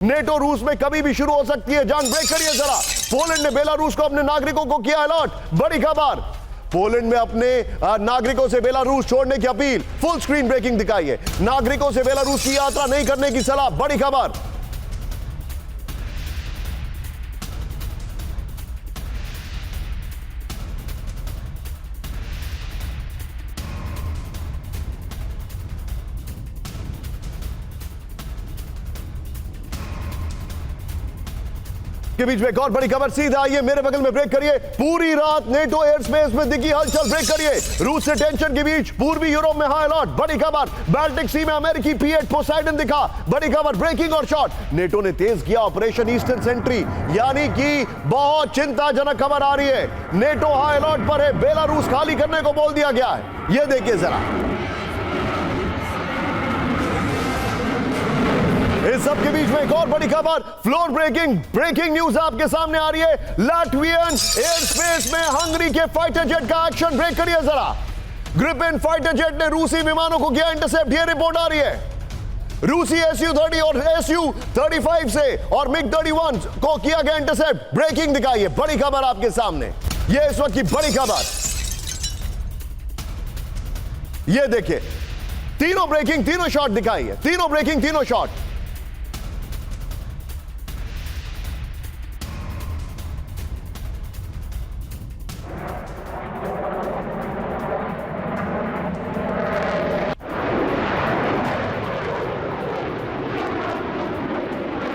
NATO रूस में कभी भी शुरू हो सकती है जंग। ब्रेक करिए जरा। पोलैंड ने बेलारूस को अपने नागरिकों को किया अलर्ट। बड़ी खबर, पोलैंड में अपने नागरिकों से बेलारूस छोड़ने की अपील। फुल स्क्रीन ब्रेकिंग दिखाइए। नागरिकों से बेलारूस की यात्रा नहीं करने की सलाह। बड़ी खबर। के बीच में एक और बड़ी खबर। सीधा आइए मेरे बगल में। ब्रेक करिए। पूरी रात नेटो एयर स्पेस में दिखी हलचल। ब्रेक करिए। रूस से टेंशन के बीच पूर्वी यूरोप में हाई अलर्ट। बड़ी खबर। बाल्टिक सी में अमेरिकी P-8 पोसाइडन दिखा। बड़ी खबर। ब्रेकिंग और शॉट। नेटो ने तेज किया ऑपरेशन ईस्टर्न सेंट्री, यानी कि बहुत चिंताजनक खबर आ रही है। नेटो हाई अलर्ट पर है। बेलारूस खाली करने को बोल दिया गया है। यह देखिए जरा। इस सब के बीच में एक और बड़ी खबर। फ्लोर ब्रेकिंग न्यूज आपके सामने आ रही है। लाटवियन एयर स्पेस में हंगरी के फाइटर जेट का एक्शन। ब्रेक करिए जरा। ग्रिपेन फाइटर जेट ने रूसी विमानों को किया इंटरसेप्ट। ये रिपोर्ट आ रही है। रूसी Su-30 और Su-35 से और MiG-31 को किया गया इंटरसेप्ट। ब्रेकिंग दिखाइए। बड़ी खबर आपके सामने। यह इस वक्त की बड़ी खबर। यह देखिए, तीनों ब्रेकिंग, तीनों शॉट दिखाइए। तीनों ब्रेकिंग, तीनों शॉट।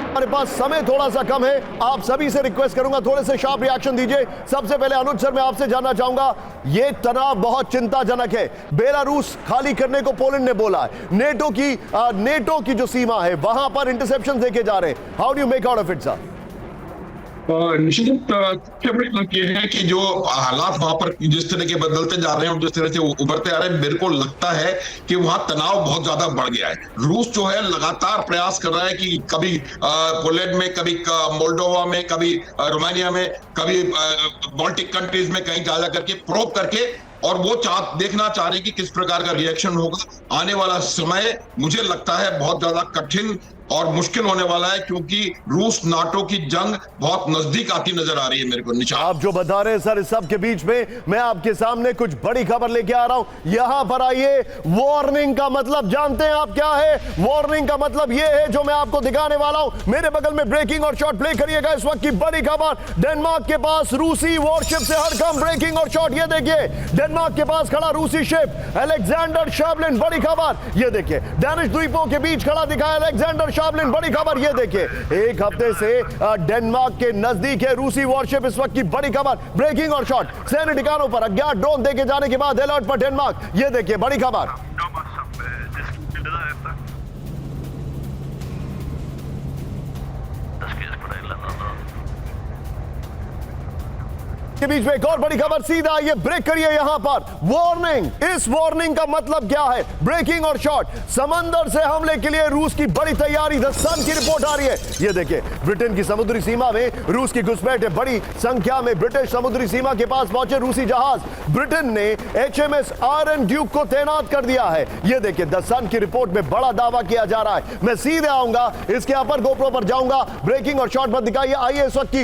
हमारे पास समय थोड़ा सा कम है। आप सभी से रिक्वेस्ट करूंगा थोड़े से शार्प रिएक्शन दीजिए। सबसे पहले अनुज सर, मैं आपसे जानना चाहूंगा, यह तनाव बहुत चिंताजनक है। बेलारूस खाली करने को पोलैंड ने बोला है। नेटो की जो सीमा है वहां पर इंटरसेप्शन देखे जा रहे हैं। How do you make out of it sir? निश्चित ये है कि जो हालात वहां पर जिस तरह के बदलते जा रहे हैं और जिस तरह से उभरते आ रहे हैं, मेरे को लगता है कि वहां तनाव बहुत ज्यादा बढ़ गया है। रूस जो है लगातार प्रयास कर रहा है कि कभी पोलैंड में, कभी मोल्डोवा में, कभी रोमानिया में, कभी बाल्टिक कंट्रीज में कहीं जा करके प्रोब करके, और वो देखना चाह रहे हैं कि किस प्रकार का रिएक्शन होगा। आने वाला समय मुझे लगता है बहुत ज्यादा कठिन और मुश्किल होने वाला है, क्योंकि रूस नाटो की जंग बहुत नजदीक आती नजर आ रही है मेरे को। निशा, आप जो बता रहे हैं सर, इस सब के बीच में मैं आपके सामने कुछ बड़ी खबर लेके आ रहा हूं। यहां पर आइए। वार्निंग का मतलब जानते हैं आप क्या है? वार्निंग का मतलब यह है जो मैं आपको दिखाने वाला हूं। मेरे बगल में ब्रेकिंग और शॉट प्ले करिएगा। इस वक्त की बड़ी खबर, डेनमार्क के पास रूसी वॉरशिप से हड़कंप। ब्रेकिंग और शॉट ये देखिए। डेनमार्क के पास खड़ा रूसी शिप अलेक्जेंडर शावलिन। बड़ी खबर ये देखिए। डेनिश द्वीपों के बीच खड़ा दिखा अलेक्जेंडर शावलिन। बड़ी खबर ये देखिए। एक हफ्ते से डेनमार्क के नजदीक है रूसी वॉरशिप। इस वक्त की बड़ी खबर। ब्रेकिंग और शॉट। सैन्य ठिकानों पर अज्ञात ड्रोन देखे जाने के बाद अलर्ट पर डेनमार्क। ये देखिए बड़ी खबर। के बीच में एक और बड़ी खबर। सीधा ये ब्रेक करिए यहां पर। वार्निंग। इस वार्निंग का मतलब क्या है? ब्रेकिंग और शॉट। समंदर से हमले के लिए रूस की बड़ी तैयारी। द सन की रिपोर्ट आ रही है। ये देखिए, ब्रिटेन की समुद्री सीमा में रूस की घुसपैठ है। बड़ी संख्या में ब्रिटिश समुद्री सीमा के पास पहुंचे रूसी जहाज। ब्रिटेन ने HMS आयरन ड्यूक को तैनात कर दिया है। ये देखिए, द सन की रिपोर्ट में बड़ा दावा किया जा रहा है। मैं सीधे आऊंगा, इसके अपर गोप्रो पर जाऊंगा। ब्रेकिंग और शॉट पर दिखाइए। आइए इस वक्त की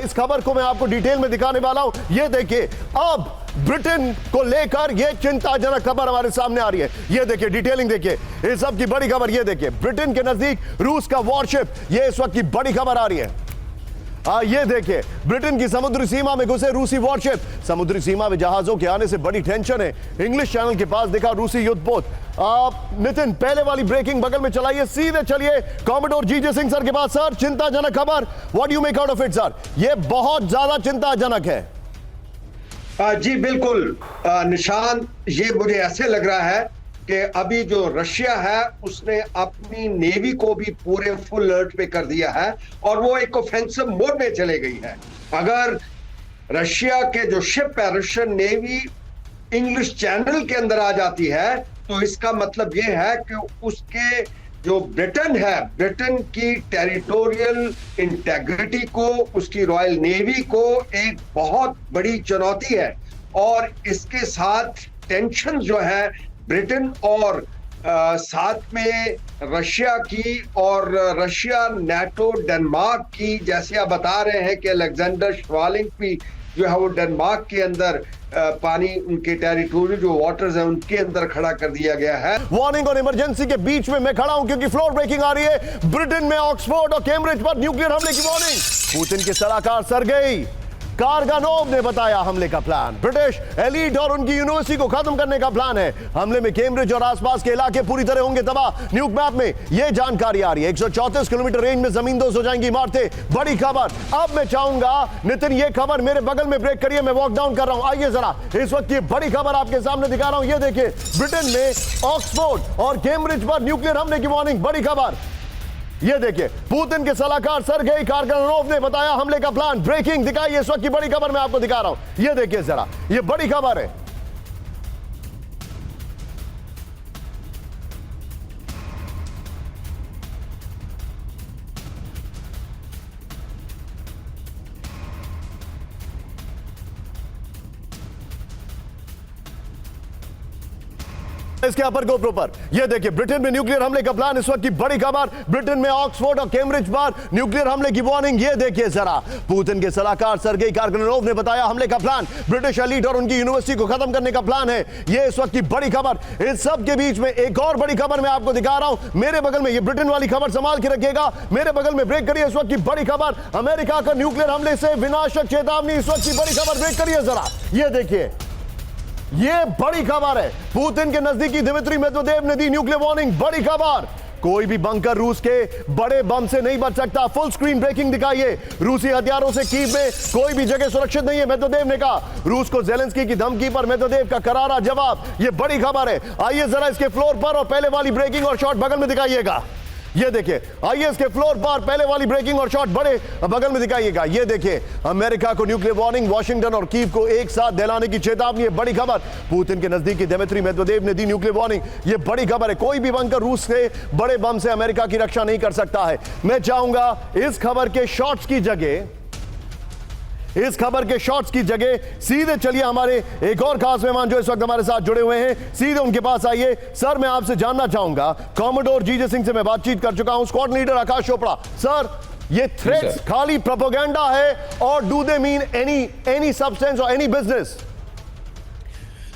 इस खबर को मैं आपको डिटेल में दिखाने वाला हूं। ये देखिए, अब ब्रिटेन को लेकर यह चिंताजनक खबर हमारे सामने आ रही है। यह देखिए, डिटेलिंग देखिए। इस सब की बड़ी खबर। यह देखिए, ब्रिटेन के नजदीक रूस का वॉरशिप। यह इस वक्त की बड़ी खबर आ रही है। ये देखिए, ब्रिटेन की समुद्री सीमा में घुसे रूसी वॉरशिप। समुद्री सीमा में जहाजों के आने से बड़ी टेंशन है। इंग्लिश चैनल के पास दिखा रूसी युद्धपोत। नितिन, पहले वाली ब्रेकिंग बगल में चलाइए। सीधे चलिए कॉमोडोर जीजे सिंह सर के पास। सर, चिंताजनक खबर। What do you make out of it sir? यह बहुत ज्यादा चिंताजनक है। जी बिल्कुल निशान, ये मुझे ऐसे लग रहा है कि अभी जो रशिया है उसने अपनी नेवी को भी पूरे फुल अलर्ट पे कर दिया है और वो एक ऑफेंसिव मोड में चले गई है। अगर रशिया के जो शिप है, रशियन नेवी इंग्लिश चैनल के अंदर आ जाती है, तो इसका मतलब ये है कि उसके जो ब्रिटेन है, ब्रिटेन की टेरिटोरियल इंटेग्रिटी को, उसकी रॉयल नेवी को एक बहुत बड़ी चुनौती है। और इसके साथ टेंशन जो है ब्रिटेन और साथ में रशिया की और रशिया नाटो डेनमार्क की, जैसे आप बता रहे हैं कि अलेक्जेंडर श्वालिंग भी जो है वो डेनमार्क के अंदर पानी, उनके टेरिटोरी जो वाटर्स हैं उनके अंदर खड़ा कर दिया गया है। वार्निंग और इमरजेंसी के बीच में मैं खड़ा हूं क्योंकि फ्लोर ब्रेकिंग आ रही है। ब्रिटेन में ऑक्सफोर्ड और कैम्ब्रिज पर न्यूक्लियर हमले की वार्निंग। पुतिन के सलाहकार सर्गेई कारगानोव ने बताया हमले का प्लान। ब्रिटिश एलीट और उनकी यूनिवर्सिटी को खत्म करने का प्लान है। हमले में कैम्ब्रिज और आसपास के इलाके पूरी तरह होंगे तबाह। न्यूक मैप में यह जानकारी आ रही है। 134 किलोमीटर रेंज में जमींदोज हो जाएंगी इमारतें। बड़ी खबर। अब मैं चाहूंगा नितिन, यह खबर मेरे बगल में ब्रेक करिए, मैं वॉक डाउन कर रहा हूं। आइए जरा इस वक्त ये बड़ी खबर आपके सामने दिखा रहा हूं। यह देखिए, ब्रिटेन में ऑक्सफोर्ड और कैम्ब्रिज पर न्यूक्लियर हमले की वार्निंग। बड़ी खबर ये देखिए, पुतिन के सलाहकार सर्गेई कारगानोव ने बताया हमले का प्लान। ब्रेकिंग दिखाइए, इस वक्त की बड़ी खबर मैं आपको दिखा रहा हूं। ये देखिए जरा, ये बड़ी खबर है। इसके अपर गोप्रो पर यह देखिए, ब्रिटेन में न्यूक्लियर हमले का प्लान। इस वक्त की बड़ी खबर, ब्रिटेन में ऑक्सफोर्ड और कैम्ब्रिज पर न्यूक्लियर हमले की वार्निंग। यह देखिए जरा, पुतिन के सलाहकार सर्गेई कारगानोव ने बताया हमले का प्लान। ब्रिटिश एलीट और उनकी यूनिवर्सिटी को खत्म करने का प्लान है। यह इस वक्त की बड़ी खबर। इस सब के बीच में एक और बड़ी खबर मैं आपको दिखा रहा हूं। मेरे बगल में, यह ब्रिटेन वाली खबर संभाल के रखिएगा, मेरे बगल में ब्रेक करिए। इस वक्त की बड़ी खबर, अमेरिका का न्यूक्लियर हमले से विनाशक चेतावनी। इस वक्त की बड़ी खबर, ब्रेक करिए जरा। यह देखिए, यह बड़ी खबर है। पुतिन के नजदीकी दिमित्री मेदवेदेव ने दी न्यूक्लियर वार्निंग। बड़ी खबर, कोई भी बंकर रूस के बड़े बम से नहीं बच सकता। फुल स्क्रीन ब्रेकिंग दिखाइए। रूसी हथियारों से कीव में कोई भी जगह सुरक्षित नहीं है, मेदवेदेव ने कहा। रूस को जेलेंस्की की धमकी पर मेदवेदेव का करारा जवाब। यह बड़ी खबर है। आइए जरा इसके फ्लोर पर और पहले वाली ब्रेकिंग और शॉट बगल में दिखाइएगा। ये देखिए, आइए इसके फ्लोर पर पहले वाली ब्रेकिंग और शॉट बड़े बगल में दिखाइएगा। ये देखिए, अमेरिका को न्यूक्लियर वार्निंग, वॉशिंगटन और कीव को एक साथ दिलाने की चेतावनी है। बड़ी खबर, पुतिन के नजदीकी दिमित्री मेदवेदेव ने दी न्यूक्लियर वार्निंग। ये बड़ी खबर है। कोई भी बंकर रूस से बड़े बम से अमेरिका की रक्षा नहीं कर सकता है। मैं चाहूंगा इस खबर के शॉट्स की जगह, इस खबर के शॉट्स की जगह सीधे चलिए हमारे एक और खास मेहमान जो इस वक्त हमारे साथ जुड़े हुए हैं, सीधे उनके पास आइए। सर, मैं आपसे जानना चाहूंगा, कॉमोडोर जीजे सिंह से मैं बातचीत कर चुका हूं, स्क्वाड लीडर आकाश चोपड़ा। सर, ये थ्रेट्स खाली प्रोपेगेंडा है और do they mean any substance और एनी बिजनेस?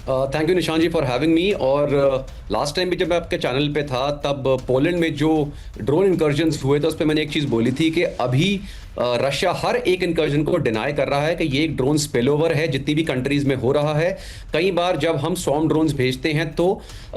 थैंक यू निशान जी फॉर हैविंग मी। और लास्ट टाइम भी जब मैं आपके चैनल पे था तब पोलैंड में जो ड्रोन इंकर्जन्स हुए थे उस पर मैंने एक चीज़ बोली थी कि अभी रशिया हर एक इंकर्जन को डिनाई कर रहा है कि ये एक ड्रोन स्पिलओवर है जितनी भी कंट्रीज में हो रहा है। कई बार जब हम स्वॉर्म ड्रोन्स भेजते हैं तो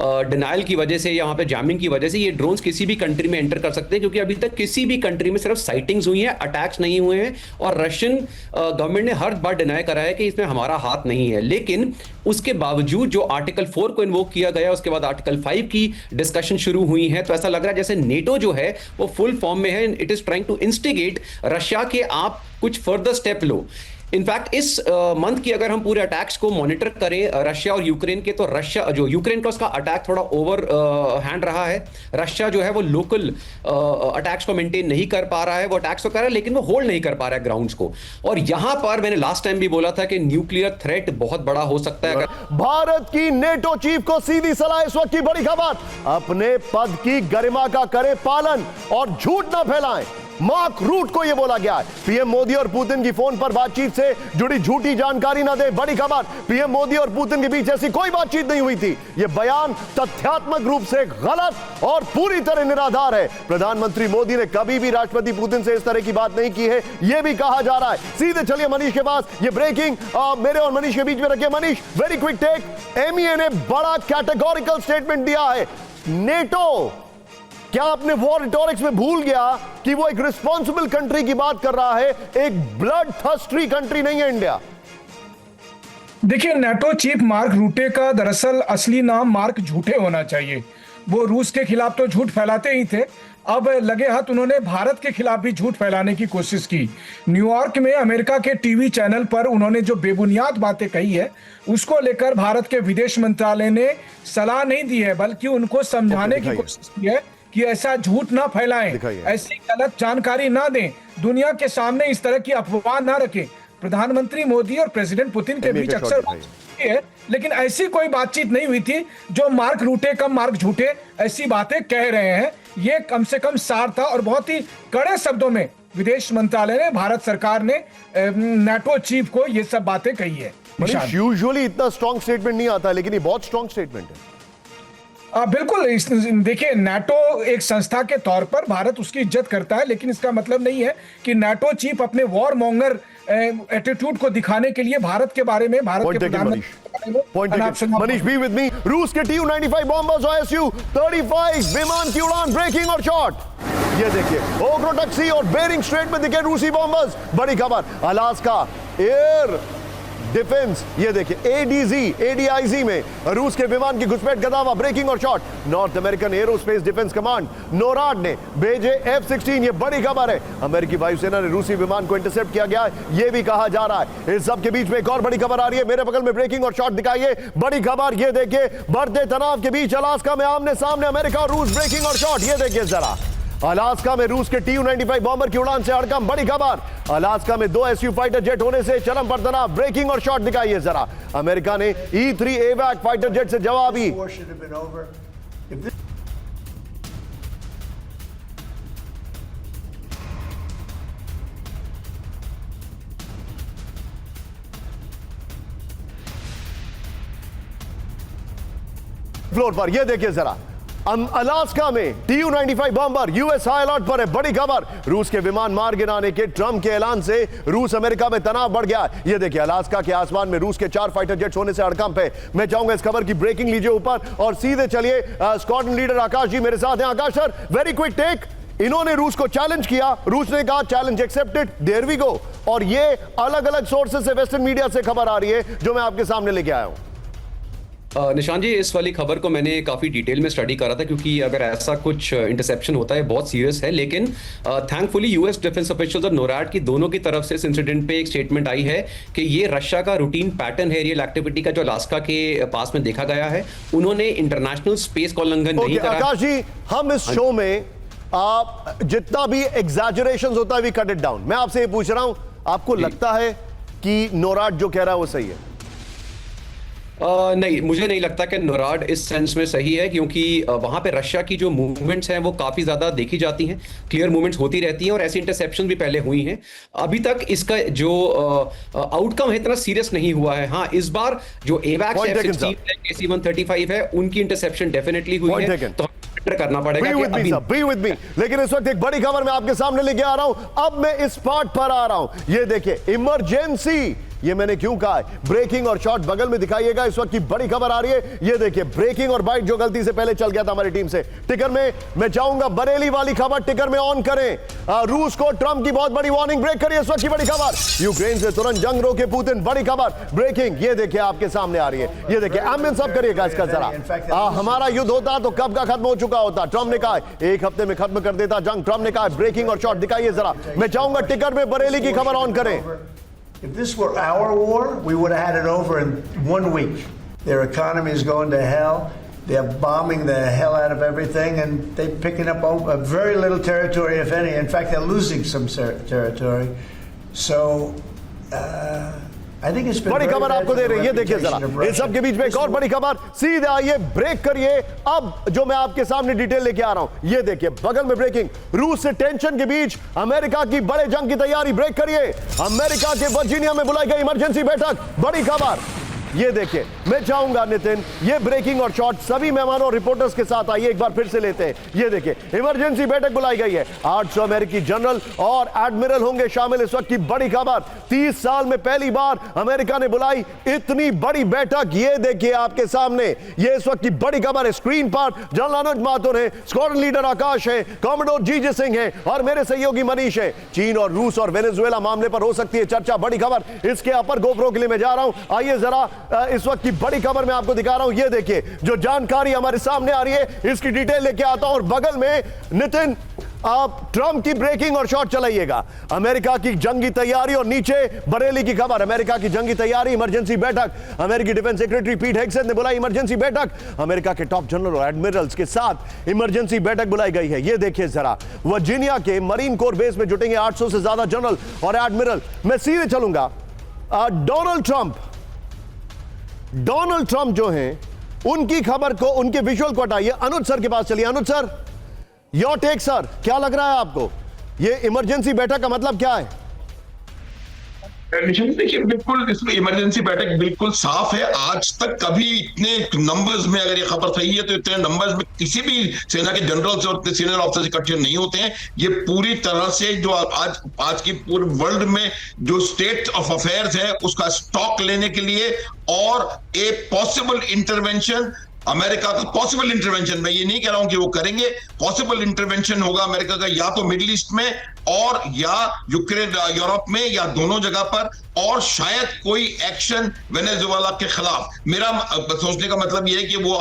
डिनाइल की वजह से, यहाँ पे जैमिंग की वजह से ये ड्रोन्स किसी भी कंट्री में एंटर कर सकते हैं, क्योंकि अभी तक किसी भी कंट्री में सिर्फ साइटिंग्स हुई हैं, अटैक्स नहीं हुए हैं। और रशियन गवर्नमेंट ने हर बार डिनाई करा है कि इसमें हमारा हाथ नहीं है। लेकिन उसके बावजूद जो आर्टिकल 4 को इन्वोक किया गया, उसके बाद आर्टिकल 5 की डिस्कशन शुरू हुई है, तो ऐसा लग रहा है जैसे नेटो जो है वो फुल फॉर्म में है। It is trying to instigate Russia के आप कुछ फर्दर स्टेप लो। इनफैक्ट इस मंथ की अगर हम पूरे अटैक्स को मॉनिटर करें रशिया और यूक्रेन के, तो रशिया जो यूक्रेन का उसका अटैक थोड़ा ओवर हैंड रहा है। रशिया जो है वो लोकल अटैक्स को मेंटेन नहीं कर पा रहा है। वो अटैक्स तो कर रहा है लेकिन वो होल्ड नहीं कर पा रहा है ग्राउंड्स को। और यहां पर मैंने लास्ट टाइम भी बोला था कि न्यूक्लियर थ्रेट बहुत बड़ा हो सकता है। भारत की नेटो चीफ को सीधी सलाह। इस वक्त की बड़ी खबर, अपने पद की गरिमा का करे पालन और झूठ ना फैलाएं। मार्क रूट को यह बोला गया है। पीएम मोदी और पुतिन की फोन पर बातचीत से जुड़ी झूठी जानकारी ना दे। बड़ी खबर, पीएम मोदी और पुतिन के बीच ऐसी कोई बातचीत नहीं हुई थी। यह बयान तथ्यात्मक रूप से गलत और पूरी तरह निराधार है। प्रधानमंत्री मोदी ने कभी भी राष्ट्रपति पुतिन से इस तरह की बात नहीं की है, यह भी कहा जा रहा है। सीधे चलिए मनीष के पास। यह ब्रेकिंग मेरे और मनीष के बीच में रखिए। Manish, very quick take. MEA ने बड़ा कैटेगोरिकल स्टेटमेंट दिया है। नेटो क्या अपने वॉर रिटोरिक्स में भूल गया कि वो एक रिस्पॉन्सिबल कंट्री की बात कर रहा है, एक ब्लड थर्स्टी कंट्री नहीं है इंडिया? देखिए, नेटो चीफ मार्क रूटे का दरअसल असली नाम मार्क झूठे होना चाहिए। वो रूस के खिलाफ तो झूठ फैलाते ही थे, अब लगे हाथ उन्होंने भारत के खिलाफ भी झूठ फैलाने की कोशिश की। न्यूयॉर्क में अमेरिका के टीवी चैनल पर उन्होंने जो बेबुनियाद बातें कही है उसको लेकर भारत के विदेश मंत्रालय ने सलाह नहीं दी है, बल्कि उनको समझाने की कोशिश की है कि ऐसा झूठ ना फैलाएं, ऐसी गलत जानकारी ना दें, दुनिया के सामने इस तरह की अफवाह ना रखें। प्रधानमंत्री मोदी और प्रेसिडेंट पुतिन के बीच अक्सर है, लेकिन ऐसी कोई बातचीत नहीं हुई थी जो मार्क रूटे कम मार्क झूठे ऐसी बातें कह रहे हैं। ये कम से कम सार था और बहुत ही कड़े शब्दों में विदेश मंत्रालय ने, भारत सरकार ने नाटो चीफ को ये सब बातें कही है। मनीष, यूजुअली इतना स्ट्रॉन्ग स्टेटमेंट नहीं आता, लेकिन ये बहुत स्ट्रॉन्ग स्टेटमेंट है। बिल्कुल, देखिए, नाटो एक संस्था के तौर पर भारत उसकी इज्जत करता है, लेकिन इसका मतलब नहीं है कि नाटो चीफ अपने वॉर मॉन्गर एटीट्यूड को दिखाने के लिए भारत के बारे में, भारत के प्रधानमंत्री मनीष बी विद मी। रूस के Tu-95 बॉम्बर्स और Su-35 विमान की उड़ान, ब्रेकिंग और शॉट। ये देखिए, ओक्रोटक सी और बेरिंग स्ट्रेट में दिखे रूसी बॉम्बर्स। बड़ी खबर, अलास्का एयर डिफेंस, ये देखिए ADIZ में रूस के विमान की घुसपैठ का दावा, ब्रेकिंग और shot. North American aerospace defence command NORAD ने भेजे F-16, ये बड़ी खबर है। अमेरिकी वायुसेना ने रूसी विमान को इंटरसेप्ट किया गया है, ये भी कहा जा रहा है। इस सब के बीच में एक और बड़ी खबर आ रही है, मेरे बगल में ब्रेकिंग और शॉट दिखाइए। बड़ी खबर, ये देखिए, बढ़ते तनाव के बीच अलास्का में आमने सामने अमेरिका और रूस, ब्रेकिंग और शॉट। ये देखिए जरा, अलास्का में रूस के Tu-95 बॉम्बर की उड़ान से हड़कंप। बड़ी खबर, अलास्का में 2 Su फाइटर जेट होने से चरम पर तनाव, ब्रेकिंग और शॉट दिखाइए जरा। अमेरिका ने E-3 AWAC फाइटर जेट से जवाबी फ्लोर पर। यह देखिए जरा, अलास्का में Tu-95 bomber US high alert पर है। बड़ी खबर, रूस के विमान मार गिराने के ट्रंप के ऐलान से रूस अमेरिका में तनाव बढ़ गया। ये देखिए, अलास्का के आसमान में रूस के 4 फाइटर जेट्स होने से हड़कंप है। मैं चाहूंगा इस खबर की ब्रेकिंग लीजिए ऊपर और सीधे चलिए। स्क्वाड्रन लीडर आकाश जी मेरे साथ हैं। Akash sir, very quick take. इन्होंने रूस को चैलेंज किया, रूस ने कहा challenge accepted, there we go. और ये अलग अलग सोर्सेज से, वेस्टर्न मीडिया से खबर आ रही है जो मैं आपके सामने लेके आया हूं। निशान जी, इस वाली खबर को मैंने काफ़ी डिटेल में स्टडी करा था, क्योंकि अगर ऐसा कुछ इंटरसेप्शन होता है बहुत सीरियस है। लेकिन थैंकफुली यूएस डिफेंस ऑफिशियल्स और नोराड की दोनों की तरफ से इस इंसिडेंट पे एक स्टेटमेंट आई है कि ये रशिया का रूटीन पैटर्न है, रियल एक्टिविटी का, जो अलास्का के पास में देखा गया है। उन्होंने इंटरनेशनल स्पेस का उल्लंघन नहीं करा। आकाश जी, हम इस शो में आप जितना भी एग्जैजरेशंस होता है वी कट इट डाउन। मैं आपसे ये पूछ रहा हूं, आपको लगता है कि नोराड जो कह रहा है वो सही है? नहीं, मुझे नहीं लगता कि नोराड इस सेंस में सही है, क्योंकि वहां पे रशिया की जो मूवमेंट्स हैं वो काफी ज्यादा देखी जाती हैं, क्लियर मूवमेंट्स होती रहती हैं और ऐसी इंटरसेप्शन भी पहले हुई हैं। अभी तक इसका जो आउटकम है इतना सीरियस नहीं हुआ है। हाँ, इस बार जो एवैक्स F-16 KC-135 है उनकी इंटरसेप्शन डेफिनेटली हुई है, तो करना पड़ेगा be with me। लेकिन इस वक्त एक बड़ी खबर मैं आपके सामने लेके आ रहा हूं। अब मैं इस पार्ट पर आ रहा हूं। ये देखिए, इमरजेंसी, ये मैंने क्यों कहा है, ब्रेकिंग और शॉट बगल में दिखाइएगा। इस वक्त की बड़ी खबर आ रही है, ये देखिए, ब्रेकिंग और बाइट जो गलती से पहले चल गया था हमारी टीम से। टिकर में मैं चाहूंगा बरेली वाली खबर टिकर में ऑन करें। रूस को ट्रंप की बहुत बड़ी वार्निंग, ब्रेक करिए इस वक्त की बड़ी खबर। यूक्रेन से तुरंत जंग रोके पुतिन, बड़ी खबर, ब्रेकिंग, ये देखिए आपके सामने आ रही है। ये देखिए, एम्बियंस सब करिएगा इसका जरा। हमारा युद्ध होता तो कब का खत्म हो चुका होता। ट्रंप ने कहा 1 हफ्ते में खत्म कर देता जंग। ट्रंप ने कहा ब्रेकिंग और शॉट दिखाइए जरा। मैं चाहूंगा टिकर में बरेली की खबर ऑन करें। If this were our war, we would have had it over in 1 week. Their economy is going to hell. They're bombing the hell out of everything, and they're picking up a very little territory, if any. In fact, they're losing some territory. So, I think it's been बड़ी very खबर bad आपको for they the रही है, ये देखिए reputation जरा। of इस Russia. सब के बीच में एक और बड़ी खबर, सीधे आइए, ब्रेक करिए। अब जो मैं आपके सामने डिटेल लेके आ रहा हूं, ये देखिए, बगल में ब्रेकिंग, रूस से टेंशन के बीच अमेरिका की बड़े जंग की तैयारी, ब्रेक करिए। अमेरिका के वर्जीनिया में बुलाई गई इमरजेंसी बैठक, बड़ी खबर। ये देखिए, मैं चाहूंगा नितिन, ये ब्रेकिंग और शॉट सभी मेहमानों और रिपोर्टर्स के साथ आइए, एक बार फिर से लेते हैं। ये देखिए, इमरजेंसी बैठक बुलाई गई है। 800 अमेरिकी जनरल और एडमिरल होंगे शामिल। इस वक्त की बड़ी खबर, 30 साल में पहली बार अमेरिका ने बुलाई इतनी बड़ी बैठक। ये देखिए आपके सामने, ये इस वक्त की बड़ी खबर है। स्क्रीन पर जनरल अनुज माथुर है, स्क्वाड्रन लीडर आकाश है, कॉमोडोर जीजे सिंह है और मेरे सहयोगी मनीष है। चीन और रूस और वेनेजुएला मामले पर हो सकती है चर्चा, बड़ी खबर। इसके अपर गोप्रो के लिए मैं जा रहा हूं। आइए जरा इस वक्त की बड़ी खबर मैं आपको दिखा रहा हूं। ये देखिए, जो जानकारी हमारे सामने आ रही है इसकी डिटेल लेके आता हूं। और बगल में नितिन, आप ट्रंप की ब्रेकिंग और शॉट चलाइएगा। अमेरिका की जंगी तैयारी और नीचे बरेली की खबर, अमेरिका की जंगी तैयारी, इमरजेंसी बैठक। अमेरिकी डिफेंस सेक्रेटरी पीट हेग्सेथ ने बुलाई इमरजेंसी बैठक। अमेरिका के टॉप जनरल और एडमिरल्स के साथ इमरजेंसी बैठक बुलाई गई है। ये देखिए जरा, वर्जीनिया के मरीन कोर बेस में जुटेंगे 800 से ज्यादा जनरल और एडमिरल। मैं सीधे चलूंगा, डोनाल्ड ट्रंप डोनाल्ड ट्रंप जो हैं उनकी खबर को, उनके विजुअल को हटाइए, अनुज सर के पास चलिए। अनुज सर, योर टेक सर, क्या लग रहा है आपको, ये इमरजेंसी बैठक का मतलब क्या है? निशांत, देखिए बिल्कुल इसमें इमरजेंसी बैठक बिल्कुल साफ है। आज तक कभी इतने नंबर्स में, अगर ये खबर सही है तो इतने नंबर्स में किसी भी सेना के जनरल्स और सीनियर ऑफिसर्स इकट्ठे नहीं होते हैं। ये पूरी तरह से जो आज की पूरे वर्ल्ड में जो स्टेट ऑफ अफेयर्स है उसका स्टॉक लेने के लिए और ए पॉसिबल इंटरवेंशन, अमेरिका का पॉसिबल इंटरवेंशन, मैं ये नहीं कह रहा हूं कि वो करेंगे, पॉसिबल इंटरवेंशन होगा अमेरिका का या तो मिडिल ईस्ट में और या यूक्रेन यूरोप में या दोनों जगह पर, और शायद कोई एक्शन वेनेजुएला के खिलाफ। मेरा सोचने का मतलब ये है कि वो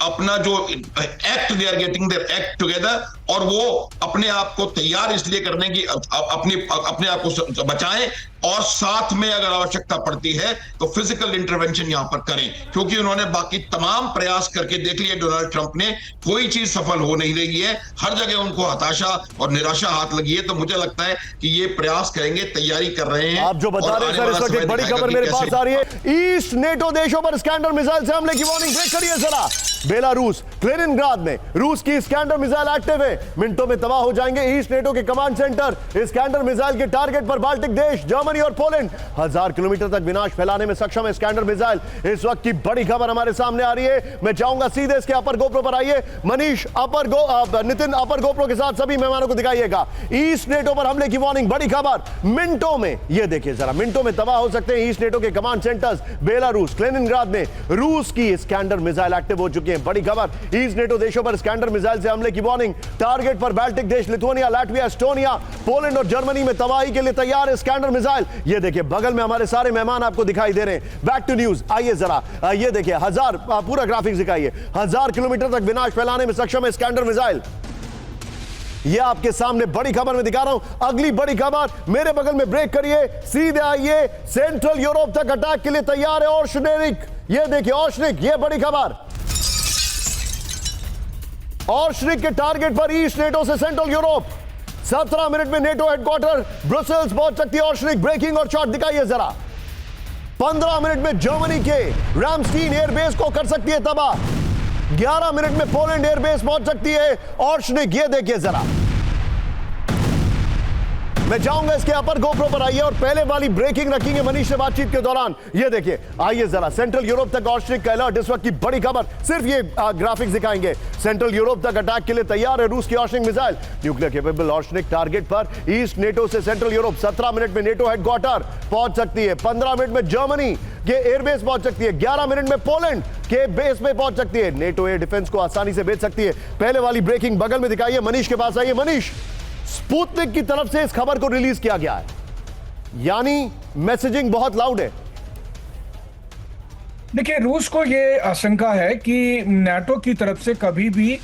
अपना जो act, they are getting their act together, और वो अपने आप को तैयार इसलिए करने की, अपने आप को बचाएं, और साथ में अगर आवश्यकता पड़ती है तो फिजिकल इंटरवेंशन यहां पर करें, क्योंकि उन्होंने बाकी तमाम प्रयास करके देख लिए डोनाल्ड ट्रंप ने, कोई चीज सफल हो नहीं रही है, हर जगह उनको हताशा और निराशा हाथ लगी है। तो मुझे लगता है कि ये प्रयास करेंगे, तैयारी कर रहे हैं। आप जो बता रहे हैं सर, इस वक्त एक बड़ी खबर मेरे पास आ रही है। ईस्ट नेटो देशों पर स्कैंडर मिसाइल से हमले की वार्निंग ब्रेक करिए जरा। बेलारूस क्लिनिनग्राड में रूस की स्कैंडर मिसाइल एक्टिव है, मिनटों में तबाह हो जाएंगे ईस्ट नेटो के कमांड सेंटर। स्कैंडर मिसाइल के टारगेट पर बाल्टिक देश, जर्मनी और पोलैंड। 1000 किलोमीटर तक विनाश फैलाने में सक्षम है स्कैंडर मिसाइल। इस वक्त की बड़ी खबर हमारे सामने आ रही है। मैं चाहूंगा सीधे इसके अपर गोप्रो पर आइए। मनीष नितिन अपर गोप्रो के साथ सभी मेहमानों को दिखाइएगा। ईस्ट नेटो पर हमले की वार्निंग, बड़ी खबर मिनटों में, ये देखिए जरा, मिनटों में तबाह हो सकते हैं ईस्ट नेटो के कमांड सेंटर्स। बेलारूस क्लिनिनग्राड में रूस की स्कैंडर मिसाइल एक्टिव हो चुकी है। बड़ी खबर, ईस्ट नेटो देशों पर स्कैंडर मिसाइल से हमले की वार्निंग। टारगेट पर बाल्टिक देश, लिथुआनिया, लाटविया, एस्टोनिया, पोलैंड और जर्मनी में तबाही के लिए तैयार है स्कैंडर मिसाइल। ये देखिए बगल में हमारे सारे मेहमान आपको दिखाई दे रहे हैं। बैक टू न्यूज आइए जरा, ये देखिए, पूरा ग्राफिक्स दिखाइए। 1000 किलोमीटर तक विनाश फैलाने में सक्षम है स्कैंडर मिसाइल। ये आपके सामने बड़ी खबर में दिखा रहा हूं। अगली बड़ी खबर मेरे बगल में, ब्रेक करिए, सीधे आइए। सेंट्रल यूरोप तक अटैक के लिए तैयार है ओशनिक। ये देखिए ओशनिक, ये बड़ी खबर। ओशनिक के टारगेट पर ईस्ट नेटो से सेंट्रल यूरोप। 17 मिनट में नेटो हेडक्वार्टर ब्रुसेल्स पहुंच सकती है ओशनिक। ब्रेकिंग और शॉट दिखाइए जरा। 15 मिनट में जर्मनी के रामस्टीन एयरबेस को कर सकती है तबाह। 11 मिनट में पोलैंड एयरबेस पहुंच सकती है ओशनिक। ये देखिए जरा, मैं चाहूंगा इसके अपर गोप्रो पर आइए और पहले वाली ब्रेकिंग रखेंगे मनीष से बातचीत के दौरान। ये देखिए, आइए जरा, सेंट्रल यूरोप तक ओशनिक का अलर्ट। इस वक्त की बड़ी खबर, सिर्फ ये ग्राफिक्स दिखाएंगे। सेंट्रल यूरोप तक अटैक के लिए तैयार है रूस की oceanic missile. Nuclear capable oceanic target पर ईस्ट नेटो से सेंट्रल यूरोप। 17 मिनट में नेटो हेडक्वार्टर पहुंच सकती है। 15 मिनट में जर्मनी के एयरबेस पहुंच सकती है। 11 मिनट में पोलैंड के बेस में पहुंच सकती है। नेटो एयर डिफेंस को आसानी से भेज सकती है। पहले वाली ब्रेकिंग बगल में दिखाइए, मनीष के पास आइए। मनीष, स्पुतनिक की तरफ से इस खबर को रिलीज किया गया है, यानी मैसेजिंग बहुत लाउड है। देखिए, रूस को यह आशंका है कि नाटो की तरफ से कभी भी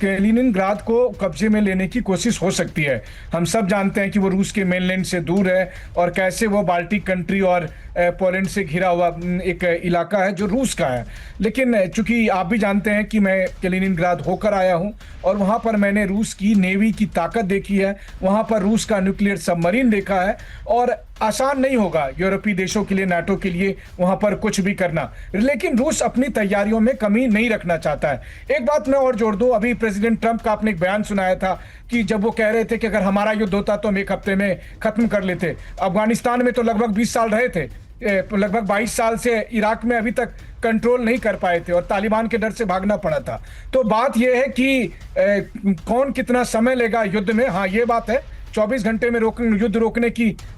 कैलिनिनग्राद को कब्जे में लेने की कोशिश हो सकती है। हम सब जानते हैं कि वो रूस के मेनलैंड से दूर है और कैसे वो बाल्टिक कंट्री और पोलैंड से घिरा हुआ एक इलाका है जो रूस का है। लेकिन चूंकि आप भी जानते हैं कि मैं कैलिनिनग्राद होकर आया हूं और वहां पर मैंने रूस की नेवी की ताकत देखी है, वहां पर रूस का न्यूक्लियर सबमरीन देखा है, और आसान नहीं होगा यूरोपीय देशों के लिए, नाटो के लिए वहां पर कुछ भी करना। लेकिन रूस अपनी तैयारियों में कमी नहीं रखना चाहता है। एक बात मैं और जोड़ दूं, अभी प्रेसिडेंट ट्रंप का आपने एक बयान सुनाया था कि जब वो कह रहे थे कि अगर हमारा युद्ध होता तो हम 1 हफ्ते में खत्म कर लेते। अफगानिस्तान में तो लगभग 20 साल रहे थे, लगभग 22 साल से इराक में अभी तक कंट्रोल नहीं कर पाए थे और तालिबान के डर से भागना पड़ा था। तो बात यह है कि कौन कितना समय लेगा युद्ध में। हाँ, ये बात है, 24 घंटे में युद्ध रोकने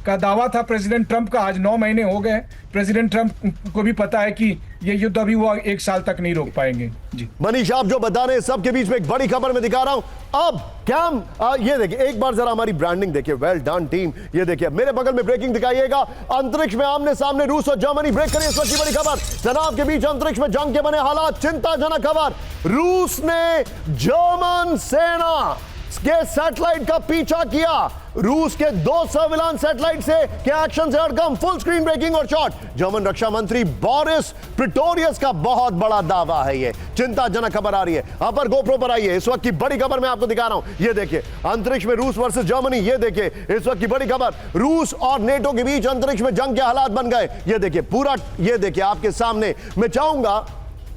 का दावा था प्रेसिडेंट ट्रंप का। आज 9 महीने हो गए। प्रेसिडेंट ट्रंप को भी पता है कि ये युद्ध अभी वो 1 साल तक नहीं रोक पाएंगे। जी मनीष, आप जो बता रहे हैं सबके बीच में एक बड़ी खबर मैं दिखा रहा हूं। अब क्या ये देखिए, एक बार जरा हमारी ब्रांडिंग देखिए, वेल डन टीम। ये देखिए मेरे बगल में ब्रेकिंग दिखाइएगा। अंतरिक्ष में आमने सामने रूस और जर्मनी। ब्रेक करिए इस वक्त की बड़ी खबर। तनाव के बीच अंतरिक्ष में जंग के बने हालात, चिंताजनक खबर। रूस ने जर्मन सेना के सैटेलाइट का पीछा किया। रूस के 2 सर्विलांस सैटेलाइट से के एक्शन से हटकम फुल स्क्रीन ब्रेकिंग और शॉट। जर्मन रक्षा मंत्री बोरिस पिस्टोरियस का बहुत बड़ा दावा है। ये चिंताजनक खबर आ रही है। यहां पर गोप्रो पर आई है इस वक्त की बड़ी खबर मैं आपको दिखा रहा हूं। ये देखिए अंतरिक्ष में रूस वर्सेस जर्मनी। ये देखिए इस वक्त की बड़ी खबर, रूस और नेटो के बीच अंतरिक्ष में जंग के हालात बन गए। ये देखिए पूरा, ये देखिए आपके सामने। मैं चाहूंगा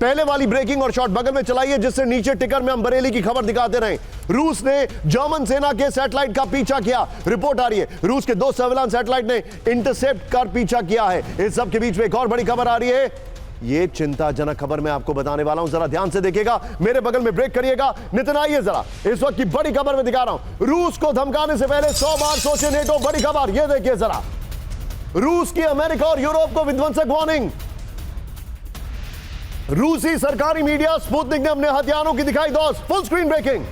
पहले वाली ब्रेकिंग और शॉट बगल में चलाइए जिससे नीचे टिकर में हम बरेली की खबर दिखाते रहे। रूस ने जर्मन सेना के सैटेलाइट का पीछा किया। रिपोर्ट आ रही है रूस के 2 सर्विलांस सैटेलाइट ने इंटरसेप्ट कर पीछा किया है। इस सब के बीच में एक और बड़ी खबर आ रही है। ये चिंताजनक खबर मैं आपको बताने वाला हूं, जरा ध्यान से देखिएगा, मेरे बगल में ब्रेक करिएगा। नितिन आइए जरा, इस वक्त की बड़ी खबर मैं दिखा रहा हूं। रूस को धमकाने से पहले 100 बार सोचे नेटो। बड़ी खबर ये देखिए जरा, रूस की अमेरिका और यूरोप को विध्वंसक वार्निंग। रूसी सरकारी मीडिया स्पुतनिक ने अपने हथियारों की दिखाई दोष। फुल स्क्रीन ब्रेकिंग,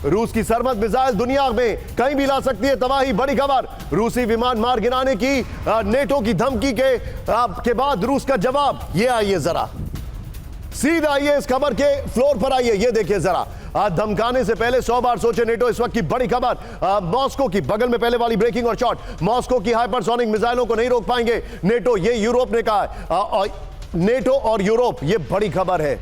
रूस की सरमद मिसाइल दुनिया में कहीं भी ला सकती है तबाही। बड़ी खबर, रूसी विमान मार गिराने की नेटो की धमकी के बाद रूस का जवाब। ये आइए जरा, सीधा आइए इस खबर के फ्लोर पर आइए। ये देखिए जरा, धमकाने से पहले 100 बार सोचे नेटो। इस वक्त की बड़ी खबर, मॉस्को की बगल में पहले वाली ब्रेकिंग और शॉट। मॉस्को की हाइपरसोनिक मिसाइलों को नहीं रोक पाएंगे नेटो, ये यूरोप ने कहा है। नेटो और यूरोप, ये बड़ी खबर है।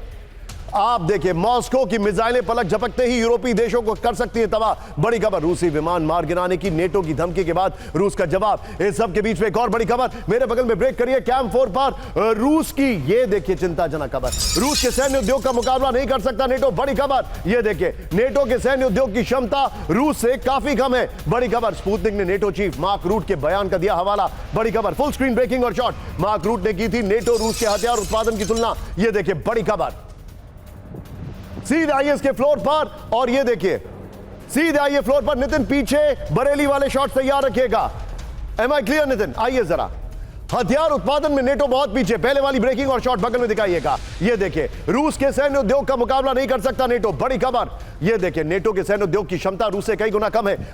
आप देखिए मॉस्को की मिसाइलें पलक झपकते ही यूरोपीय देशों को कर सकती है तबाह। बड़ी खबर, रूसी विमान मार गिराने की नेटो की धमकी के बाद रूस का जवाब। इस सब के बीच में एक और बड़ी खबर, मेरे बगल में ब्रेक करिए। कैंप 4 पर रूस की, ये देखिए चिंताजनक खबर, रूस के सैन्य उद्योग का मुकाबला नहीं कर सकता नेटो। बड़ी खबर ये देखिए, नेटो के सैन्य उद्योग की क्षमता रूस से काफी कम है। बड़ी खबर, स्पुतनिक ने नेटो चीफ मार्क रूट के बयान का दिया हवाला। बड़ी खबर, फुल स्क्रीन ब्रेकिंग और शॉट। मार्क रूट ने की थी नेटो रूस के हथियार उत्पादन की तुलना। ये देखिए बड़ी खबर, सीधे आइए इसके फ्लोर पर और ये देखिए, सीधे आइए फ्लोर पर। नितिन पीछे बरेली वाले शॉट तैयार रखिएगा। Am I clear Nitin? आइए जरा, हथियार उत्पादन में नेटो बहुत पीछे। पहले वाली ब्रेकिंग और शॉट बगल में दिखाइएगा। ये देखिए, रूस के सैन्य उद्योग का मुकाबला नहीं कर सकता नेटो। बड़ी खबर ये देखिए, नेटो के सैन्य उद्योग की क्षमता रूस से कई गुना कम है।